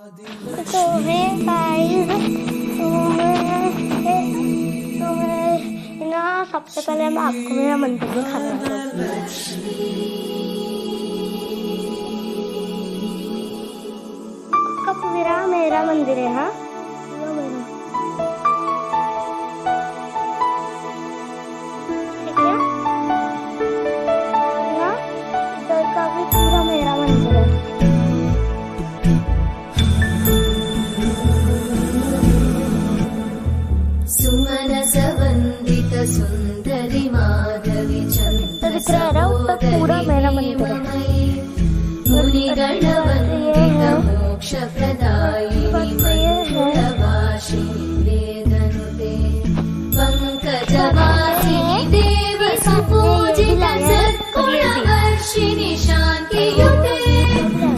तो है गाइस, तो है ना। सबसे पहले हम आपको मेरा मंदिर दिखाते हैं। कपूरा मेरा मंदिर है। हाँ, ठीक है ना। इधर का भी पूरा मेरा मंदिर है। सुमनसवन्दित सुन्दरि माधवी पूरा मेरा मंदिर है। मुनिगणवन्दित मोक्षप्रदायिनि मन्त्रवासिनि वेदनुते पङ्कजवासिनि देवि सुपूजित सद्गुणवर्षिणि शान्तियुते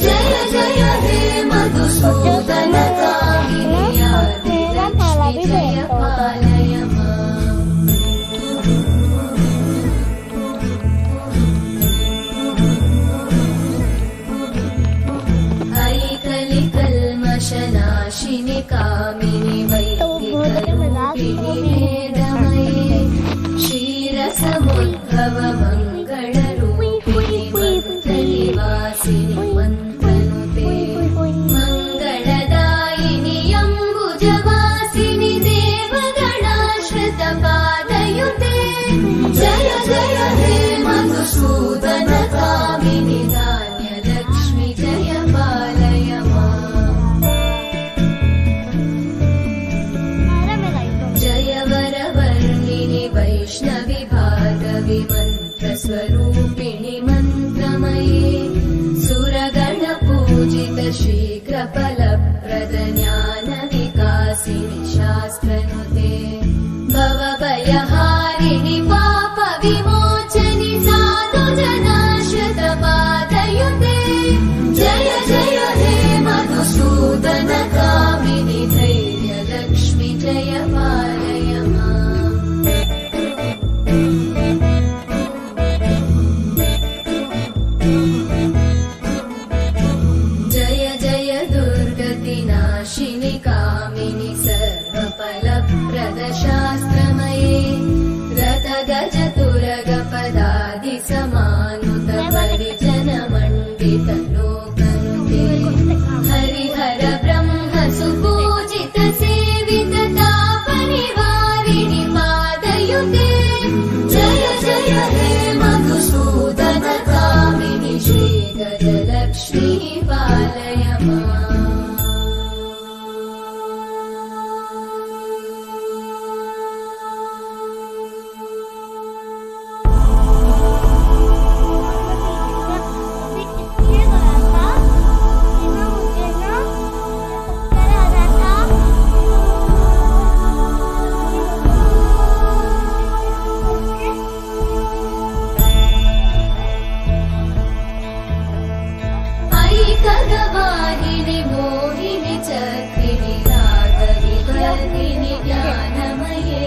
जय जय हे मधुसूदन कामिनि आदिलक्ष्मि जय पालय माम्। ऐकलिकल्मषनाशिनि कामिनि वैदिकरूपिणि वेदमये क्षीरसमुद्भव मङ्गलरूपिणि मन्त्रनिवासिनि मन्त्रनुते मङ्गलदायिनि अम्बुजवासिनि देवगणाश्रितपादयुते जय जय हे मधुसूदन कामिनि धान्यलक्ष्मि जय पालय माम्। जय वरवर्णिनि वैष्णवि भार्गवि मन्त्रस्वरूपिणि मन्त्रमये सुरगणपूजित शीघ्रफलप्रद ज्ञानविकासिनि शास्त्रनुते भवभयहारिणि पापविमोचनि साधुजनाश्रितपादयुते जय जय हे मधुसूदन कामिनि धैर्यलक्ष्मि जय पालय माम्। जय जय दुर्गतिनाशिनि कामिनि सर्वफलप्रद शास्त्रमये रथगजतुरगपदादि समानुत परिजनमण्डित लोकनुते हरिहर ब्रह्म सुपूजित सेवित तापनिवारिणि पादयुते जय जय हे मधुसूदन कामिनि श्रीगजलक्ष्मी पालय माम्। ऐकगवाहिनि मोहिनि चक्रिणि रागरि वर्धिनि ज्ञानमये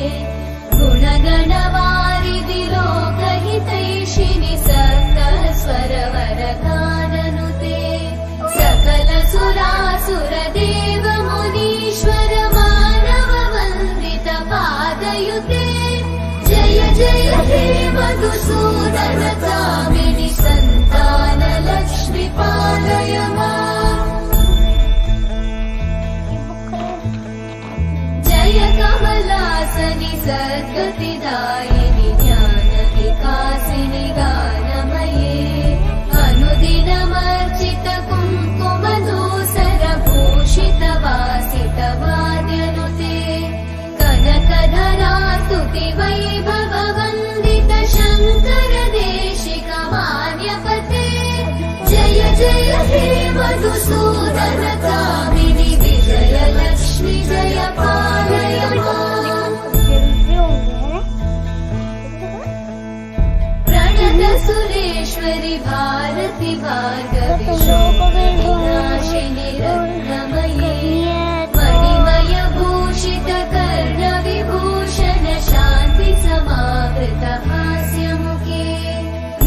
गुणगणवारिधि लोकहितैषिणि सप्तस्वरवरगाननुते सकल सुरासुर देव मुनीश्वर मानव वन्दित पादयुते जय जय हे मधुसूदन कामिनि सन्तान लक्ष्मि पालय माम्। जय कमलासनि सद्गतिदायिनि ज्ञानविकासिनि गानमये अनुदिनमर्चित कुङ्कुमधूसर भूषित वासित वाद्यनुते कनकधरा स्तुति वैभव वन्दित शङ्कर देशिक मान्यपते जय जय हे मधुसूदन कामिनि विजयलक्ष्मि जय पालय माम्। प्रणत सुरेश्वरि भारति भार्गवि शोकविनाशिनि रत्नमये मणिमय भूषित कर्णविभूषण शान्ति समावृत हास्यमुखे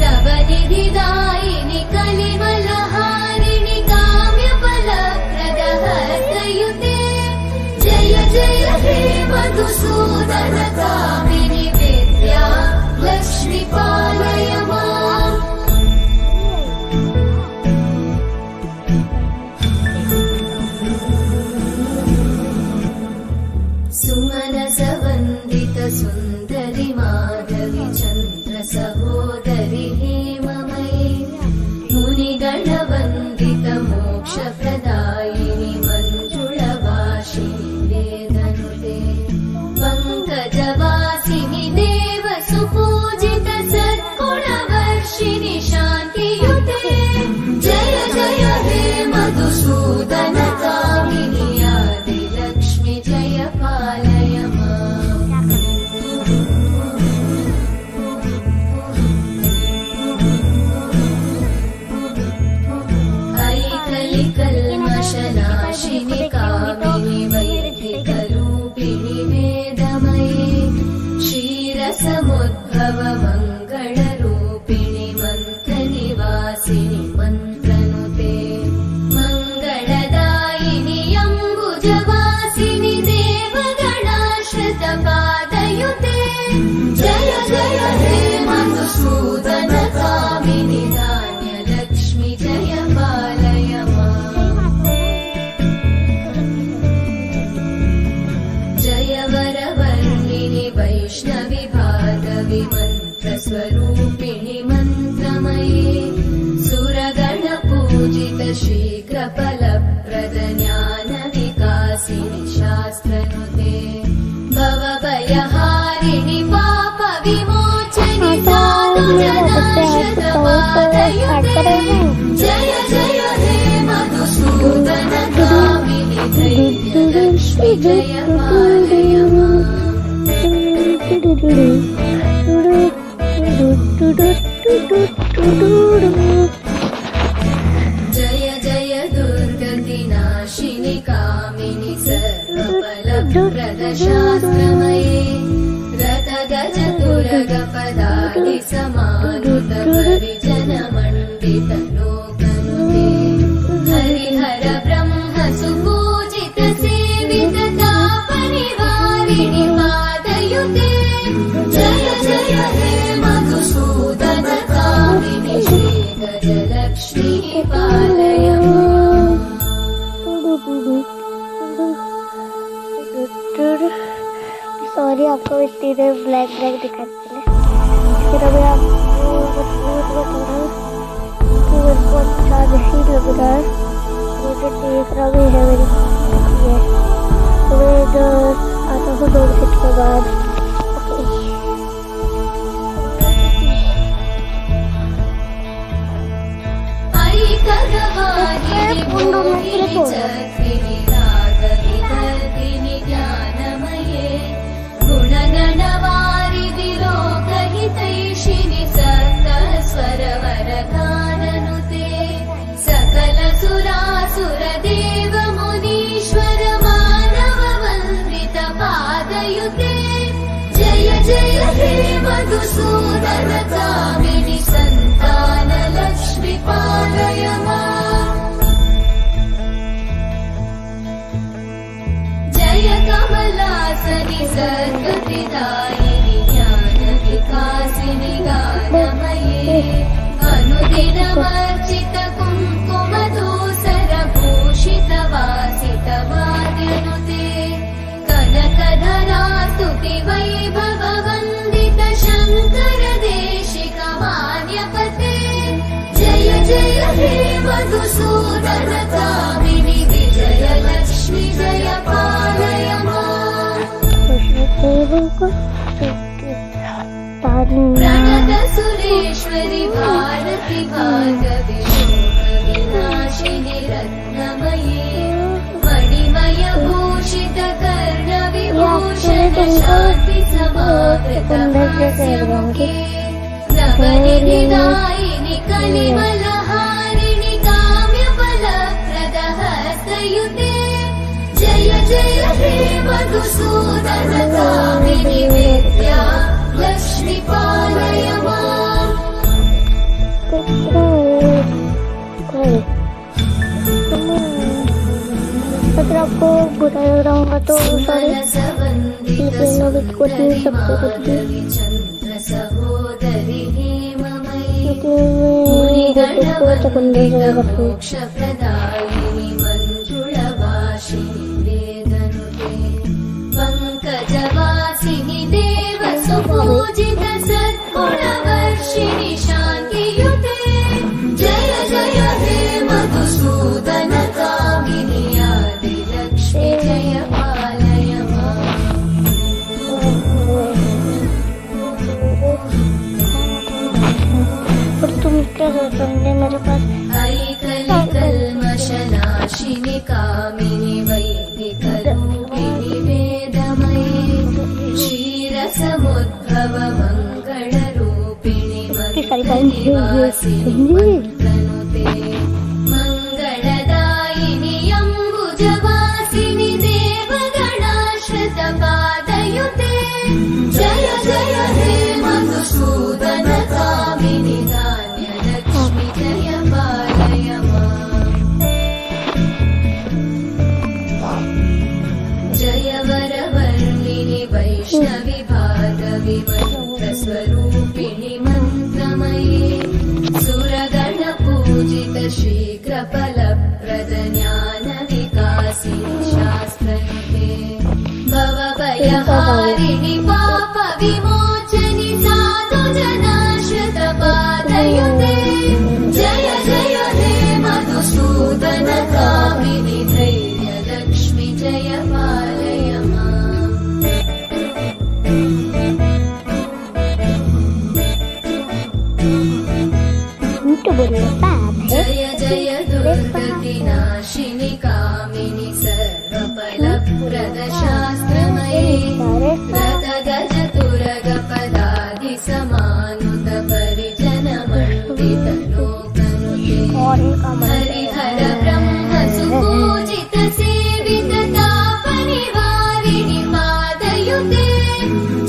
नवनिधिदायिनि कलिमलहारिणि काम्यफलप्रद हर मधुसूदनकामिनि विद्या लक्ष्मी पालय माम् सुमनसवन्दित सुन्दरि माधवि चन्द्र सहोदरि हेममयि मुनिगणवन्दित मोक्षप्रदायिनि मञ्जुळवासिनि वेदनुते पङ्कजवासिनि देव सुपूजित सद्गुणवर्षिणि शान्तियुते जय जय हे मधुसूदन कामिनि आदिलक्ष्मि जय पालय माम् ऐकलिकल्मषनाशिनि कामिनि वैदिकरूपिणि वेदमये क्षीरसमुद्भव मङ्गलरूपिणि मन्त्रनिवासिनि मन्त्रनुते मङ्गलदायिनि अम्बुजवासिनि देवगणाश्रितपादयुते जय जय हे मधुसूदन कामिनि धान्यलक्ष्मि जय पालय माम् जय वरवर्णिनि वैष्णवि भागवि मन्त्रस्वरूपिणि मन्त्रमये सुरगणपूजित शीघ्रफलप्रद ज्ञानविकासिनि शास्त्रनुते भवभयहारिणि पापविमोचनि साधुजनाश्रितपादयुते जय जय हे मधुसूदन कामिनि धैर्यलक्ष्मि जय पालय माम् जय जय दुर्गतिनाशिनि कामिनि सर्वफलप्रद शास्त्रमये रथगज तुरगपदादि समानुत परिजनमण्डित लोकनुते हरिहर ब्रह्म सुपूजित सेवित तापनिवारिणि पादयुते जय जय हे मधुसूदन कामिनि श्रीगजलक्ष्मी पालय माम् सॉरी आपको इतनी देर ब्लैक दिखाते हैं फिर अभी आपको मेरे को अच्छा नहीं लग रहा है मुझे देख रहा भी है मेरी तो मैं आता हूँ 2 मिनट के बाद ऐकगवारिणि मोहिनि चक्रिणि रागविदर्दिनि ज्ञानमये गुणगणवारिधि लोकहितैषिणि सप्तस्वरवरगाननुते सकल सुरासुरदेव मुनीश्वर मानव वन्दित पादयुते जय जय हे मधुसूदन कामिनि सन्तान लक्ष्मी पालय माम् जय कमलासनि सद्गतिदायिनि ज्ञानविकासिनि गानमये अनुदिनमर्चित कुङ्कुमधूसर भूषित वासित वाद्यनुते कनकधरा स्तुति वैभव वन्दित शङ्कर देशिक मान्यपते जय जय हे मधुसूदन कामिनि विजय लक्ष्मि जय पालय माम् प्रणत सुरेश्वरि भारति भार्गवि शोकविनाशिनि रत्नमये मणिमय भूषित कर्णविभूषण शान्ति समावृत हास्यमुखे नवनिधिदायिनि कलिमलहारिणि काम्यफलप्रद हस्तयुते जय जय हे मधुसूदन कामिनि विद्या लक्ष्मी पालय माम् अगर आपको बुरा लग रहा होगा तो सॉरी, लेकिन अभी कुछ नहीं सकते कुछ भी, लेकिन मैं को चकुंदे से रखूँ। पंकजवासिनि देव सुपूजित सद्गुणवर्षिणि शान्तियुते जय जय हे मधुसूदन कामिनि आदिलक्ष्मि जय पालय माम्। और तुम क्या सोचोगे मेरे पास? कल्मषनाशिनि कामिनि वैदिकरूपिणि वेदमये क्षीरसमुद्भव मङ्गलरूपिणि मन्त्रनिवासिनि मन्त्रनुते मङ्गलदायिनि अम्बुजवासिनि देवगणाश्रितपादयुते जय जय हे मधुसूदन कामिनि धान्यलक्ष्मि जय पालय माम्। जय वरवर्णिनि वैष्णवि भार्गवि मन्त्रस्वरूपिणि मन्त्रमये सुरगणपूजित शीघ्रफलप्रद ज्ञानविकासिनि शास्त्रयुते भवभयहारिणि पापविमोचनि साधुजनाश्रितपादयुते जय जय हे मधुसूदन कामिनि धैर्यलक्ष्मि जय पालय माम्। तो बोलिए बाप है। जय जय दुर्गतिनाशिनि कामिनि सर्वफलप्रद शास्त्रमये रथगजतुरगपदादि समानुत परिजनमण्डित लोकनुते हरिहर ब्रह्म सुपूजित सेवित तापनिवारिणि पादयुते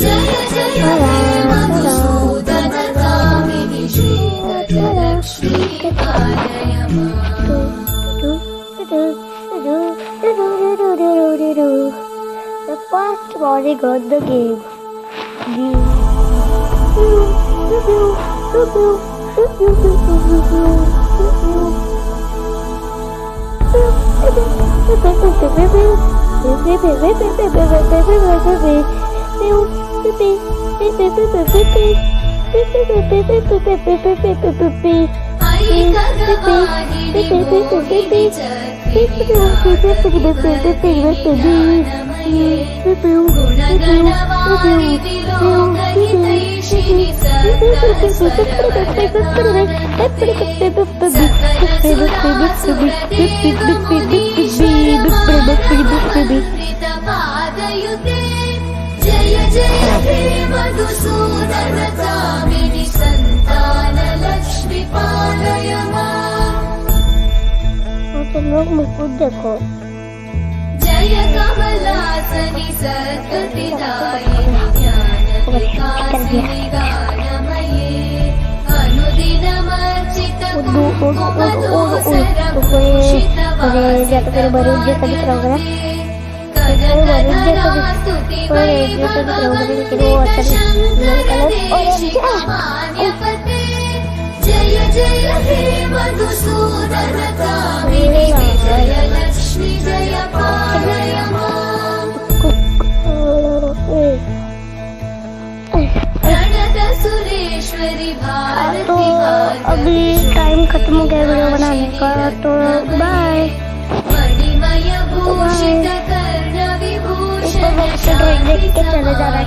जय जय हे मधुसूदन कामिनि श्रीगजलक्ष्मी पालय माम्। The first body got the game. जय जय हे मधुसूदन कामिनि संतान लक्ष्मी पालय माम्। तुम लोग मुकुट देखो। जय कमलासनि सद्गतिदायिनि ज्ञानविकासिनि गानमये अनुदिनमर्चित जय जय हे मधुसूदन कामिनि विजयलक्ष्मि जय पालय माम्। प्रणत सुरेश्वरी भारती तो अभी टाइम खत्म हो गया वीडियो बनाने का, तो बाय। मणिमय भूषित कर्ण विभूषण देख के चले जाना।